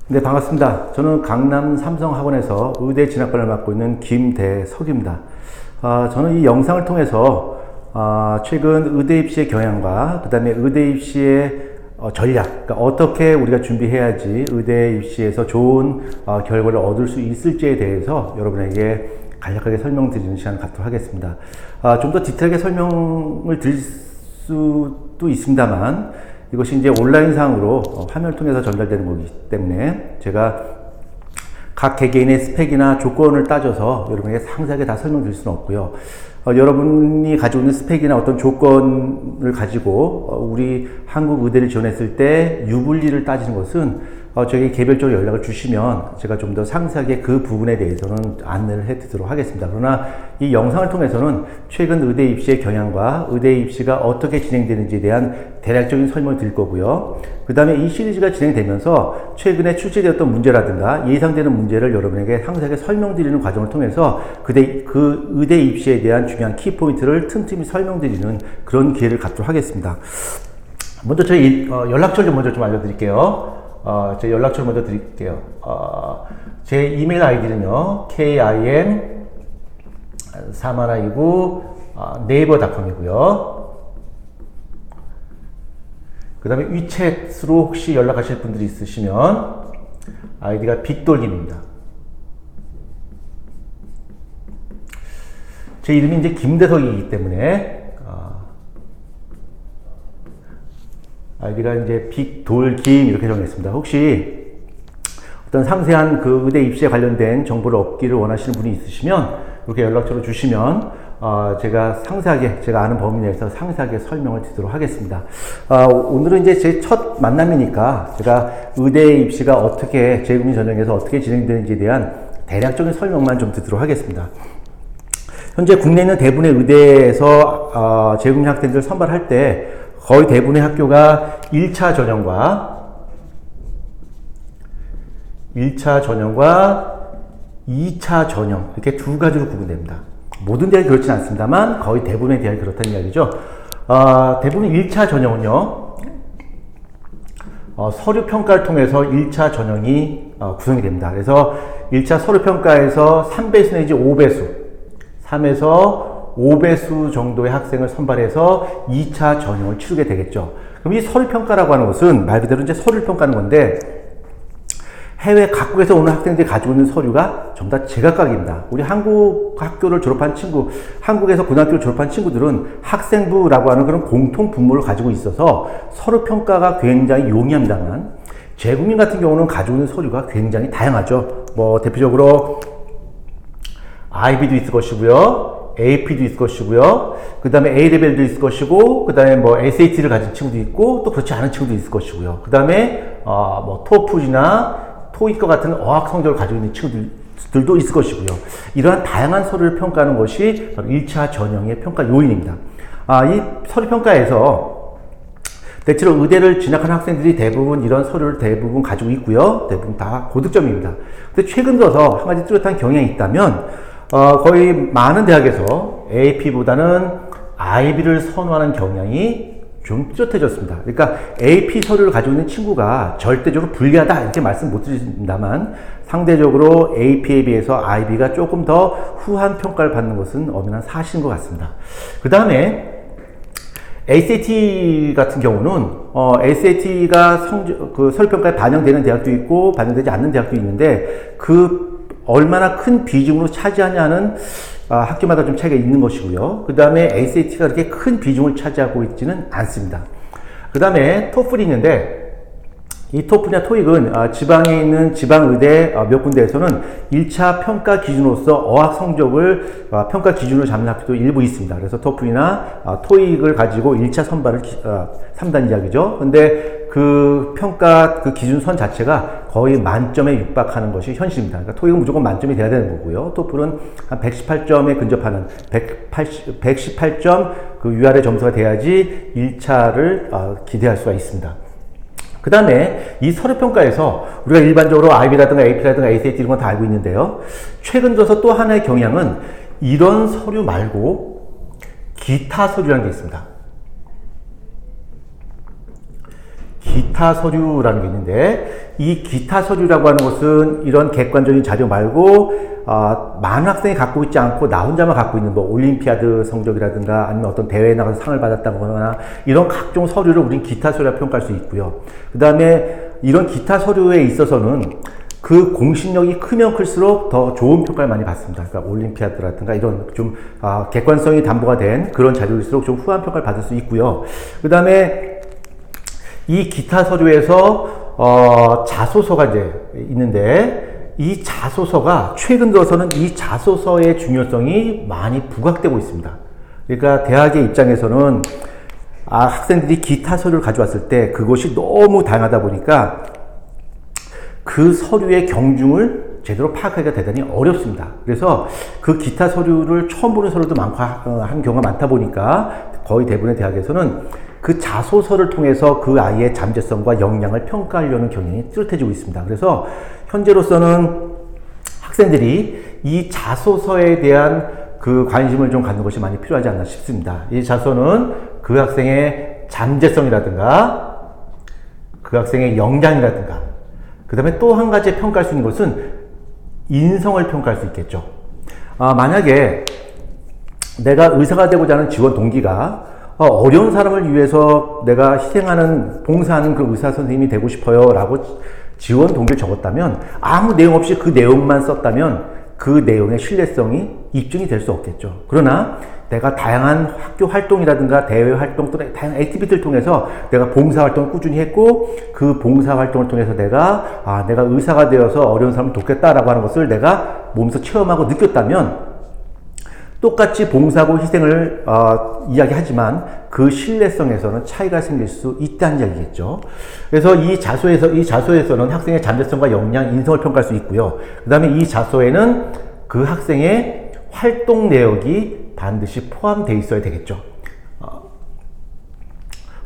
네, 반갑습니다. 저는 강남 삼성학원에서 의대 진학반을 맡고 있는 김대석입니다. 저는 이 영상을 통해서 최근 의대 입시의 경향과 그 다음에 의대 입시의 전략, 그러니까 어떻게 우리가 준비해야지 의대 입시에서 좋은 결과를 얻을 수 있을지에 대해서 여러분에게 간략하게 설명드리는 시간을 갖도록 하겠습니다. 좀 더 디테일하게 설명을 드릴 수도 있습니다만 이것이 이제 온라인상으로 화면을 통해서 전달되는 거기 때문에 제가 각 개개인의 스펙이나 조건을 따져서 여러분에게 상세하게 다 설명드릴 수는 없고요. 여러분이 가지고 있는 스펙이나 어떤 조건을 가지고 우리 한국 의대를 지원했을 때 유불리를 따지는 것은 저에게 개별적으로 연락을 주시면 제가 좀 더 상세하게 그 부분에 대해서는 안내를 해드리도록 하겠습니다. 그러나 이 영상을 통해서는 최근 의대 입시의 경향과 의대 입시가 어떻게 진행되는지에 대한 대략적인 설명을 드릴 거고요. 그 다음에 이 시리즈가 진행되면서 최근에 출제되었던 문제라든가 예상되는 문제를 여러분에게 상세하게 설명드리는 과정을 통해서 그 의대 입시에 대한 중요한 키포인트를 틈틈이 설명드리는 그런 기회를 갖도록 하겠습니다. 먼저 저희 연락처를 먼저 좀 알려드릴게요. 제 연락처를 먼저 드릴게요. 제 이메일 아이디는요, kim4129 네이버닷컴이고요. 그 다음에 위챗으로 혹시 연락하실 분들이 있으시면 아이디가 빅돌김입니다. 제 이름이 이제 김대석이기 때문에 아이디가 이제 빅돌김 이렇게 정했습니다. 혹시 어떤 상세한 그 의대 입시에 관련된 정보를 얻기를 원하시는 분이 있으시면 이렇게 연락처를 주시면 제가 상세하게 제가 아는 범위 내에서 상세하게 설명을 드리도록 하겠습니다. 오늘은 이제 제 첫 만남이니까 제가 의대 입시가 어떻게 재국민 전형에서 어떻게 진행되는지에 대한 대략적인 설명만 좀 드리도록 하겠습니다. 현재 국내에 있는 대부분의 의대에서 재국민 학생들을 선발할 때 거의 대부분의 학교가 1차 전형과 2차 전형 이렇게 두 가지로 구분됩니다. 모든 대학이 그렇진 않습니다만 거의 대부분의 대학이 그렇다는 이야기죠. 대부분 1차 전형은요, 서류 평가를 통해서 1차 전형이 구성이 됩니다. 그래서 1차 서류 평가에서 3배수 내지 5배수, 3에서 5배수 정도의 학생을 선발해서 2차 전형을 치르게 되겠죠. 그럼 이 서류평가라고 하는 것은 말 그대로 이제 서류를 평가하는 건데 해외 각국에서 오는 학생들이 가지고 있는 서류가 전부 다 제각각입니다. 우리 한국 학교를 졸업한 친구, 한국에서 고등학교를 졸업한 친구들은 학생부라고 하는 그런 공통 분모를 가지고 있어서 서류평가가 굉장히 용이합니다만 재국민 같은 경우는 가지고 있는 서류가 굉장히 다양하죠. 뭐 대표적으로 IB도 있을 것이고요. AP도 있을 것이고요. 그 다음에 A레벨도 있을 것이고, 그 다음에 뭐 SAT를 가진 친구도 있고, 또 그렇지 않은 친구도 있을 것이고요. 그 다음에, 뭐 토플이나 토익과 같은 어학 성적을 가지고 있는 친구들도 있을 것이고요. 이러한 다양한 서류를 평가하는 것이 1차 전형의 평가 요인입니다. 이 서류 평가에서 대체로 의대를 진학한 학생들이 대부분 이런 서류를 대부분 가지고 있고요. 대부분 다 고득점입니다. 근데 최근 들어서 한 가지 뚜렷한 경향이 있다면, 거의 많은 대학에서 AP보다는 IB를 선호하는 경향이 좀 뚜렷해졌습니다. 그러니까 AP 서류를 가지고 있는 친구가 절대적으로 불리하다 이렇게 말씀 못 드립니다만 상대적으로 AP에 비해서 IB가 조금 더 후한 평가를 받는 것은 엄연한 사실인 것 같습니다. 그 다음에 SAT 같은 경우는 SAT가 그 서류평가에 반영되는 대학도 있고 반영되지 않는 대학도 있는데 그 얼마나 큰 비중으로 차지하냐는 학교마다 좀 차이가 있는 것이고요. 그 다음에 SAT가 그렇게 큰 비중을 차지하고 있지는 않습니다. 그 다음에 토플이 있는데 이 토플이나 토익은 지방에 있는 지방의대 몇 군데에서는 1차 평가 기준으로서 어학 성적을 평가 기준으로 잡는 학교도 일부 있습니다. 그래서 토플이나 토익을 가지고 1차 선발을 3단 이야기죠. 근데 그 평가 그 기준선 자체가 거의 만점에 육박하는 것이 현실입니다. 그러니까 토익은 무조건 만점이 돼야 되는 거고요. 토플은 한 118점에 근접하는 118점 그 위아래 점수가 돼야지 1차를 기대할 수가 있습니다. 그 다음에 이 서류평가에서 우리가 일반적으로 IB라든가 AP라든가 ACT 이런 건 다 알고 있는데요. 최근 들어서 또 하나의 경향은 이런 서류 말고 기타 서류라는 게 있습니다. 기타 서류라는 게 있는데, 이 기타 서류라고 하는 것은 이런 객관적인 자료 말고 많은 학생이 갖고 있지 않고 나 혼자만 갖고 있는 뭐 올림피아드 성적이라든가 아니면 어떤 대회에 나가서 상을 받았다거나 이런 각종 서류를 우린 기타 서류라 평가할 수 있고요. 그 다음에 이런 기타 서류에 있어서는 그 공신력이 크면 클수록 더 좋은 평가를 많이 받습니다. 그러니까 올림피아드라든가 이런 좀 객관성이 담보가 된 그런 자료일수록 좀 후한 평가를 받을 수 있고요. 그 다음에 이 기타 서류에서 자소서가 이제 있는데, 이 자소서가 최근 들어서는 이 자소서의 중요성이 많이 부각되고 있습니다. 그러니까 대학의 입장에서는 학생들이 기타 서류를 가져왔을 때 그것이 너무 다양하다 보니까 그 서류의 경중을 제대로 파악하기가 대단히 어렵습니다. 그래서 그 기타 서류를 처음 보는 서류도 많고 한 경우가 많다 보니까 거의 대부분의 대학에서는 그 자소서를 통해서 그 아이의 잠재성과 역량을 평가하려는 경향이 뚜렷해지고 있습니다. 그래서 현재로서는 학생들이 이 자소서에 대한 그 관심을 좀 갖는 것이 많이 필요하지 않나 싶습니다. 이 자소는 그 학생의 잠재성이라든가 그 학생의 역량이라든가, 그 다음에 또 한 가지 평가할 수 있는 것은 인성을 평가할 수 있겠죠. 만약에 내가 의사가 되고자 하는 지원 동기가 어려운 사람을 위해서 내가 희생하는, 봉사하는 그 의사 선생님이 되고 싶어요 라고 지원 동기를 적었다면, 아무 내용 없이 그 내용만 썼다면 그 내용의 신뢰성이 입증이 될 수 없겠죠. 그러나 내가 다양한 학교 활동이라든가 대외 활동 또는 다양한 액티비티를 통해서 내가 봉사활동을 꾸준히 했고, 그 봉사활동을 통해서 내가 내가 의사가 되어서 어려운 사람을 돕겠다라고 하는 것을 내가 몸소 체험하고 느꼈다면, 똑같이 봉사하고 희생을 이야기하지만 그 신뢰성에서는 차이가 생길 수 있다는 이야기겠죠. 그래서 이 자소에서는 학생의 잠재성과 역량, 인성을 평가할 수 있고요. 그 다음에 이 자소에는 그 학생의 활동 내역이 반드시 포함되어 있어야 되겠죠.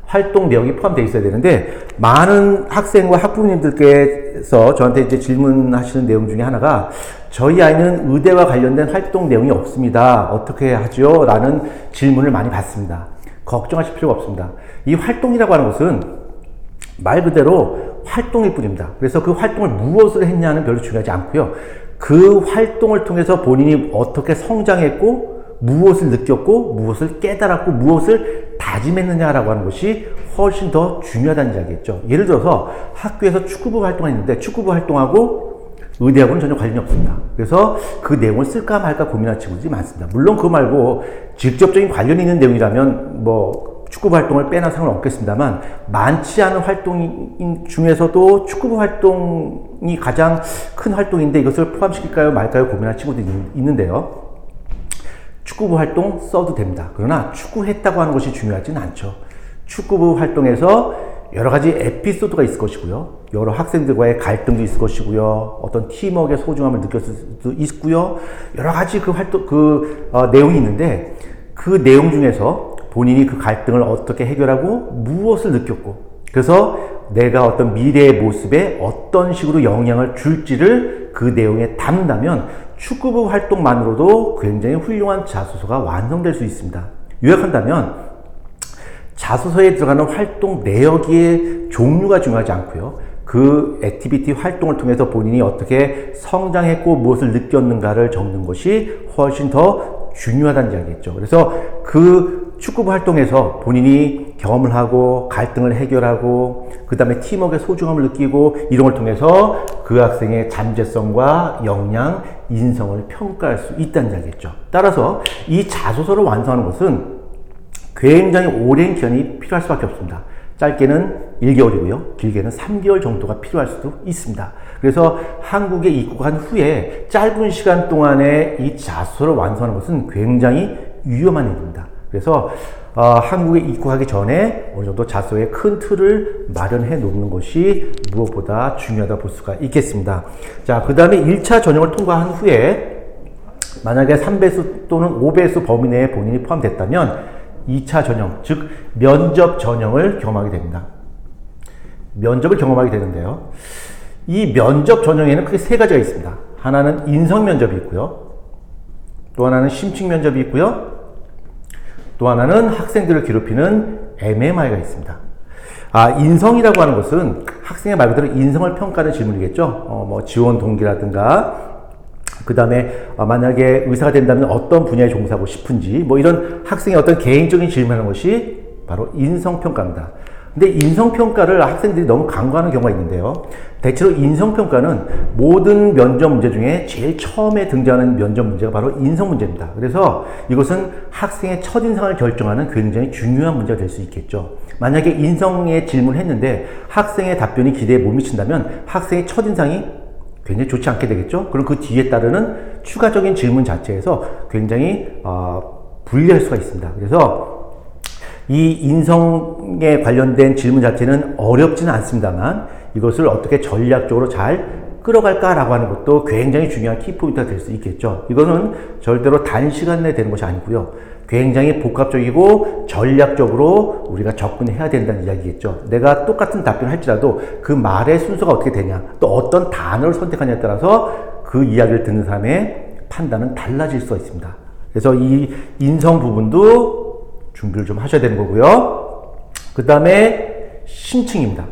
활동 내역이 포함되어 있어야 되는데, 많은 학생과 학부모님들께서 저한테 이제 질문하시는 내용 중에 하나가, 저희 아이는 의대와 관련된 활동 내용이 없습니다. 어떻게 하죠? 라는 질문을 많이 받습니다. 걱정하실 필요가 없습니다. 이 활동이라고 하는 것은 말 그대로 활동일 뿐입니다. 그래서 그 활동을 무엇을 했냐는 별로 중요하지 않고요. 그 활동을 통해서 본인이 어떻게 성장했고, 무엇을 느꼈고, 무엇을 깨달았고, 무엇을 다짐했느냐라고 하는 것이 훨씬 더 중요하다는 이야기겠죠. 예를 들어서 학교에서 축구부 활동을 했는데 축구부 활동하고 의대하고는 전혀 관련이 없습니다. 그래서 그 내용을 쓸까 말까 고민하는 친구들이 많습니다. 물론 그거 말고 직접적인 관련이 있는 내용이라면 뭐 축구부 활동을 빼나 상관없겠습니다만, 많지 않은 활동 중에서도 축구부 활동이 가장 큰 활동인데 이것을 포함시킬까요 말까요 고민하는 친구들이 있는데요. 축구부 활동 써도 됩니다. 그러나 축구했다고 하는 것이 중요하지는 않죠. 축구부 활동에서 여러 가지 에피소드가 있을 것이고요. 여러 학생들과의 갈등도 있을 것이고요. 어떤 팀워크의 소중함을 느꼈을 수도 있고요. 여러 가지 내용이 있는데, 그 내용 중에서 본인이 그 갈등을 어떻게 해결하고 무엇을 느꼈고, 그래서 내가 어떤 미래의 모습에 어떤 식으로 영향을 줄지를 그 내용에 담는다면 축구부 활동만으로도 굉장히 훌륭한 자소서가 완성될 수 있습니다. 요약한다면 자소서에 들어가는 활동 내역의 종류가 중요하지 않고요. 그 액티비티 활동을 통해서 본인이 어떻게 성장했고 무엇을 느꼈는가를 적는 것이 훨씬 더 중요하다는 이야기겠죠. 그래서 그 축구부 활동에서 본인이 경험을 하고 갈등을 해결하고 그 다음에 팀워크의 소중함을 느끼고 이런 걸 통해서 그 학생의 잠재성과 역량, 인성을 평가할 수 있다는 이야기겠죠. 따라서 이 자소서를 완성하는 것은 굉장히 오랜 기간이 필요할 수밖에 없습니다. 짧게는 1개월이고요. 길게는 3개월 정도가 필요할 수도 있습니다. 그래서 한국에 입국한 후에 짧은 시간 동안에 이 자소서를 완성하는 것은 굉장히 위험한 일입니다. 그래서 한국에 입국하기 전에 어느 정도 자소서의 큰 틀을 마련해 놓는 것이 무엇보다 중요하다 볼 수가 있겠습니다. 자, 그 다음에 1차 전형을 통과한 후에 만약에 3배수 또는 5배수 범위 내에 본인이 포함됐다면 2차 전형, 즉 면접 전형을 경험하게 됩니다. 면접을 경험하게 되는데요. 이 면접 전형에는 크게 세 가지가 있습니다. 하나는 인성 면접이 있고요. 또 하나는 심층 면접이 있고요. 또 하나는 학생들을 괴롭히는 MMI가 있습니다. 인성이라고 하는 것은 학생의 말 그대로 인성을 평가하는 질문이겠죠. 뭐 지원 동기라든가, 그 다음에 만약에 의사가 된다면 어떤 분야에 종사하고 싶은지, 뭐 이런 학생의 어떤 개인적인 질문하는 것이 바로 인성평가입니다. 근데 인성평가를 학생들이 너무 간과하는 경우가 있는데요. 대체로 인성평가는 모든 면접 문제 중에 제일 처음에 등장하는 면접 문제가 바로 인성 문제입니다. 그래서 이것은 학생의 첫인상을 결정하는 굉장히 중요한 문제가 될 수 있겠죠. 만약에 인성에 질문을 했는데 학생의 답변이 기대에 못 미친다면 학생의 첫인상이 굉장히 좋지 않게 되겠죠. 그럼 그 뒤에 따르는 추가적인 질문 자체에서 굉장히 불리할 수가 있습니다. 그래서 이 인성에 관련된 질문 자체는 어렵지는 않습니다만 이것을 어떻게 전략적으로 잘 끌어갈까라고 하는 것도 굉장히 중요한 키포인트가 될 수 있겠죠. 이거는 절대로 단시간 내에 되는 것이 아니고요. 굉장히 복합적이고 전략적으로 우리가 접근해야 된다는 이야기겠죠. 내가 똑같은 답변을 할지라도 그 말의 순서가 어떻게 되냐, 또 어떤 단어를 선택하냐에 따라서 그 이야기를 듣는 사람의 판단은 달라질 수가 있습니다. 그래서 이 인성 부분도 준비를 좀 하셔야 되는 거고요. 그 다음에 심층입니다.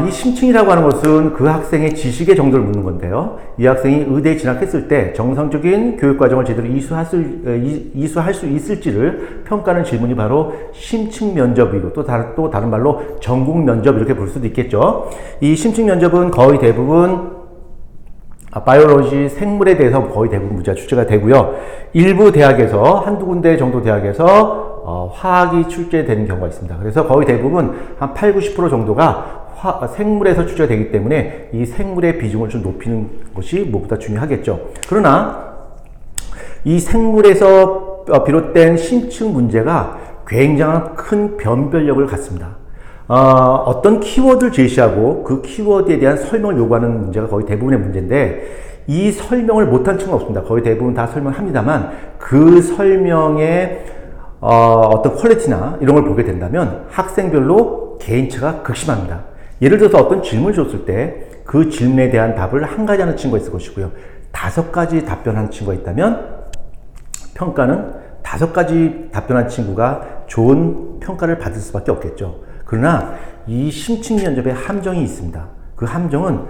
이 심층이라고 하는 것은 그 학생의 지식의 정도를 묻는 건데요. 이 학생이 의대에 진학했을 때 정상적인 교육과정을 제대로 이수할 수 있을지를 평가하는 질문이 바로 심층 면접이고 또 다른 말로 전공 면접 이렇게 볼 수도 있겠죠. 이 심층 면접은 거의 대부분 바이오로지 생물에 대해서 거의 대부분 문제가 출제가 되고요. 일부 대학에서 한두 군데 정도 대학에서 화학이 출제되는 경우가 있습니다. 그래서 거의 대부분 한 8, 90% 정도가 생물에서 출제가 되기 때문에 이 생물의 비중을 좀 높이는 것이 무엇보다 중요하겠죠. 그러나 이 생물에서 비롯된 심층 문제가 굉장한 큰 변별력을 갖습니다. 어떤 키워드를 제시하고 그 키워드에 대한 설명을 요구하는 문제가 거의 대부분의 문제인데 이 설명을 못한 친구는 없습니다. 거의 대부분 다 설명합니다만 그 설명의 어떤 퀄리티나 이런 걸 보게 된다면 학생별로 개인차가 극심합니다. 예를 들어서 어떤 질문을 줬을 때 그 질문에 대한 답을 한 가지 하는 친구가 있을 것이고요. 5가지 답변하는 친구가 있다면 평가는 5가지 답변한 친구가 좋은 평가를 받을 수밖에 없겠죠. 그러나 이 심층 면접에 함정이 있습니다. 그 함정은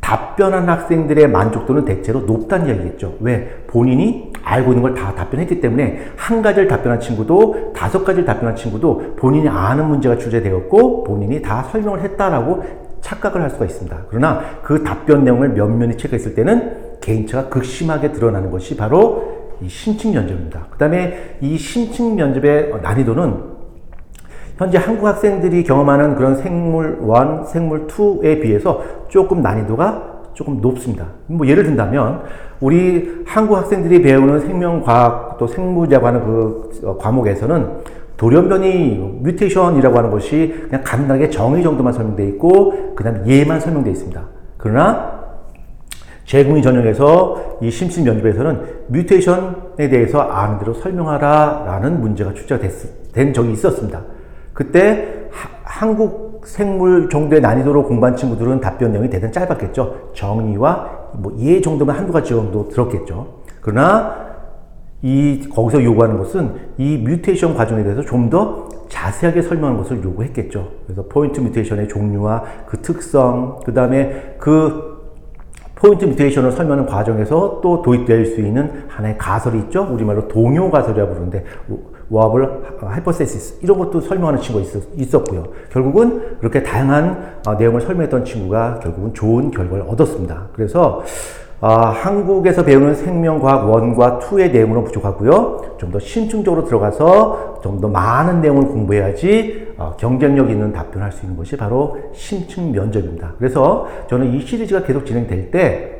답변한 학생들의 만족도는 대체로 높다는 이야기겠죠. 왜? 본인이 알고 있는 걸 다 답변했기 때문에 한 가지를 답변한 친구도 5가지를 답변한 친구도 본인이 아는 문제가 출제되었고 본인이 다 설명을 했다라고 착각을 할 수가 있습니다. 그러나 그 답변 내용을 면면히 체크했을 때는 개인차가 극심하게 드러나는 것이 바로 이 심층 면접입니다. 그 다음에 이 심층 면접의 난이도는 현재 한국 학생들이 경험하는 그런 생물 1, 생물 2에 비해서 조금 난이도가 조금 높습니다. 뭐 예를 든다면 우리 한국 학생들이 배우는 생명과학 또 생물이라고 하는 그 과목에서는 돌연변이 뮤테이션이라고 하는 것이 그냥 간단하게 정의 정도만 설명되어 있고 그 다음에 예만 설명되어 있습니다. 그러나 재궁의 전형에서 이 심층 면접에서는 뮤테이션에 대해서 아는 대로 설명하라 라는 문제가 출제가 된 적이 있었습니다. 그때 한국 생물 정도의 난이도로 공부한 친구들은 답변 내용이 대단히 짧았겠죠. 정의와 뭐 예 정도면 한두 가지 정도 들었겠죠. 그러나 거기서 요구하는 것은 이 뮤테이션 과정에 대해서 좀 더 자세하게 설명하는 것을 요구했겠죠. 그래서 포인트 뮤테이션의 종류와 그 특성, 그 다음에 그 포인트 뮤테이션을 설명하는 과정에서 또 도입될 수 있는 하나의 가설이 있죠. 우리말로 동요 가설이라고 부르는데 워블, 하이퍼세시스 이런 것도 설명하는 친구가 있었고요. 결국은 그렇게 다양한 내용을 설명했던 친구가 결국은 좋은 결과를 얻었습니다. 그래서 한국에서 배우는 생명과학 1과 2의 내용으로 부족하고요. 좀 더 심층적으로 들어가서 좀 더 많은 내용을 공부해야지 경쟁력 있는 답변을 할 수 있는 것이 바로 심층 면접입니다. 그래서 저는 이 시리즈가 계속 진행될 때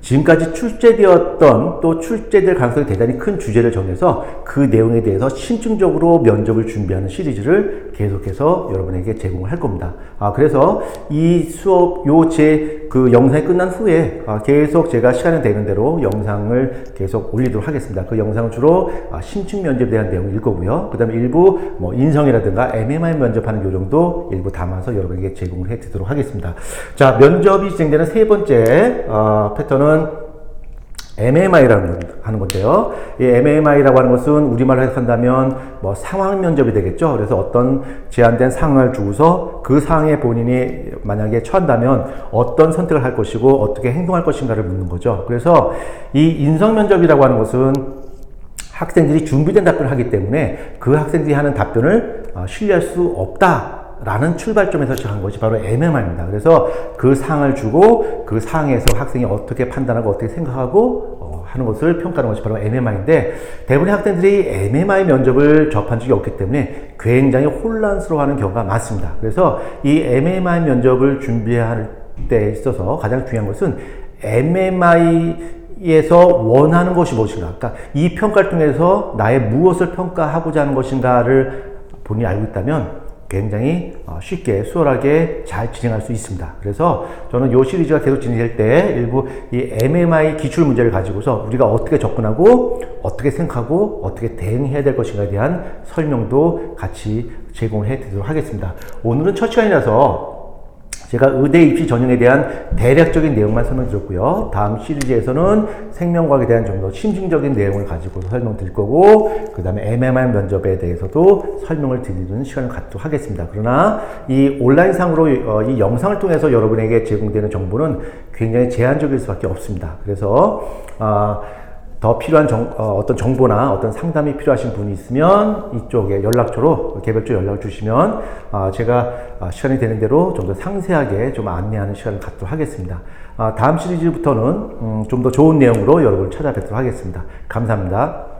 지금까지 출제되었던 또 출제될 가능성이 대단히 큰 주제를 정해서 그 내용에 대해서 심층적으로 면접을 준비하는 시리즈를 계속해서 여러분에게 제공을 할 겁니다. 그래서 이 수업 그 영상이 끝난 후에 계속 제가 시간이 되는 대로 영상을 계속 올리도록 하겠습니다. 그 영상은 주로 심층 면접에 대한 내용일 거고요. 그 다음에 일부 뭐 인성이라든가 MMI 면접하는 요 정도 일부 담아서 여러분에게 제공을 해 드리도록 하겠습니다. 자, 면접이 진행되는 세 번째 패턴은 MMI라고 하는 건데요. 이 MMI라고 하는 것은 우리말로 해석한다면 뭐 상황 면접이 되겠죠. 그래서 어떤 제한된 상황을 주고서 그 상황에 본인이 만약에 처한다면 어떤 선택을 할 것이고 어떻게 행동할 것인가를 묻는 거죠. 그래서 이 인성 면접이라고 하는 것은 학생들이 준비된 답변을 하기 때문에 그 학생들이 하는 답변을 신뢰할 수 없다라는 출발점에서 시작한 것이 바로 MMI입니다. 그래서 그 사항을 주고 그 사항에서 학생이 어떻게 판단하고 어떻게 생각하고 하는 것을 평가하는 것이 바로 MMI인데, 대부분의 학생들이 MMI 면접을 접한 적이 없기 때문에 굉장히 혼란스러워하는 경우가 많습니다. 그래서 이 MMI 면접을 준비할 때 있어서 가장 중요한 것은 MMI에서 원하는 것이 무엇인가, 그러니까 이 평가를 통해서 나의 무엇을 평가하고자 하는 것인가를 본인이 알고 있다면 굉장히 쉽게 수월하게 잘 진행할 수 있습니다. 그래서 저는 이 시리즈가 계속 진행될 때 일부 이 MMI 기출 문제를 가지고서 우리가 어떻게 접근하고 어떻게 생각하고 어떻게 대응해야 될 것인가에 대한 설명도 같이 제공을 해 드리도록 하겠습니다. 오늘은 첫 시간이라서 제가 의대 입시 전형에 대한 대략적인 내용만 설명드렸고요. 다음 시리즈에서는 생명과학에 대한 좀 더 심층적인 내용을 가지고 설명드릴 거고, 그 다음에 MMI 면접에 대해서도 설명을 드리는 시간을 갖도록 하겠습니다. 그러나 이 온라인상으로 이 영상을 통해서 여러분에게 제공되는 정보는 굉장히 제한적일 수밖에 없습니다. 그래서 더 필요한 어떤 정보나 어떤 상담이 필요하신 분이 있으면 이쪽에 연락처로 개별적으로 연락을 주시면 제가 시간이 되는 대로 좀 더 상세하게 좀 안내하는 시간을 갖도록 하겠습니다. 다음 시리즈부터는 좀 더 좋은 내용으로 여러분을 찾아뵙도록 하겠습니다. 감사합니다.